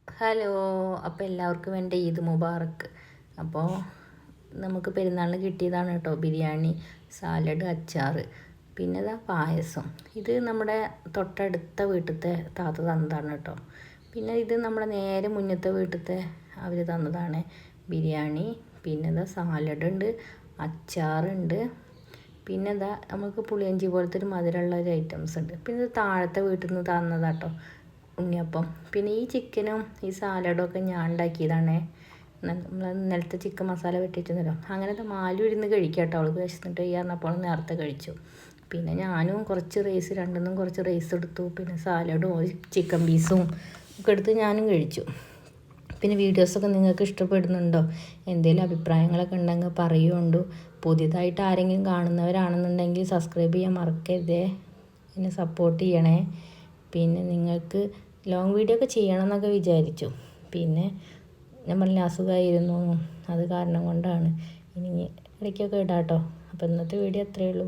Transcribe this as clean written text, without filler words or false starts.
Hello, അപ്പോൾ എല്ലാവർക്കും എൻ്റെ ഈദ് മുബാറക്ക്. അപ്പോൾ നമുക്ക് പെരുന്നാളിന് കിട്ടിയതാണ് കേട്ടോ ബിരിയാണി, സാലഡ്, അച്ചാർ, പിന്നെ ഇതാ പായസം. ഇത് നമ്മുടെ തൊട്ടടുത്ത വീട്ടിലത്തെ താത്ത തന്നതാണ് കേട്ടോ. പിന്നെ ഇത് നമ്മുടെ നേരെ മുന്നത്തെ വീട്ടിലത്തെ അവർ തന്നതാണ് ബിരിയാണി. പിന്നെ ഇതാ സാലഡ് ഉണ്ട്, അച്ചാറുണ്ട്, പിന്നെ ഇതാ നമുക്ക് പുളിയഞ്ചി പോലത്തെ ഒരു മധുരമുള്ള ഒരു ഐറ്റംസ് ഉണ്ട്. പിന്നെ ഇത് താഴത്തെ വീട്ടിൽ നിന്ന് തന്നതാട്ടോ ഉണ്ണിയപ്പം. പിന്നെ ഈ ചിക്കനും ഈ സാലഡും ഒക്കെ ഞാൻ ഉണ്ടാക്കിയതാണേ. നമ്മൾ ഇന്നലത്തെ ചിക്കൻ മസാല വെട്ടിയിട്ടുണ്ടല്ലോ, അങ്ങനത്തെ മാലു ഇരുന്ന് കഴിക്കാം കേട്ടോ. അവൾക്ക് വിശന്നിട്ട് ചെയ്യാറുന്നപ്പോൾ നേരത്തെ കഴിച്ചു. പിന്നെ ഞാനും കുറച്ച് റൈസ്, രണ്ടെന്നും കുറച്ച് റൈസ് എടുത്തു. പിന്നെ സാലഡും ചിക്കൻ പീസും ഒക്കെ എടുത്ത് ഞാനും കഴിച്ചു. പിന്നെ വീഡിയോസൊക്കെ നിങ്ങൾക്ക് ഇഷ്ടപ്പെടുന്നുണ്ടോ? എന്തെങ്കിലും അഭിപ്രായങ്ങളൊക്കെ ഉണ്ടെങ്കിൽ പറയുമുണ്ട്. പുതിയതായിട്ട് ആരെങ്കിലും കാണുന്നവരാണെന്നുണ്ടെങ്കിൽ സബ്സ്ക്രൈബ് ചെയ്യാൻ മറക്കരുതേ, എന്നെ സപ്പോർട്ട് ചെയ്യണേ. പിന്നെ നിങ്ങൾക്ക് ലോങ് വീഡിയോ ഒക്കെ ചെയ്യണം എന്നൊക്കെ വിചാരിച്ചു. പിന്നെ നമ്മൾ അസുഖമായിരുന്നു, അത് കാരണം കൊണ്ടാണ്. ഇനി ഇടയ്ക്കൊക്കെ ഇടാം കേട്ടോ. അപ്പോൾ ഇന്നത്തെ വീഡിയോ അത്രയേ ഉള്ളൂ.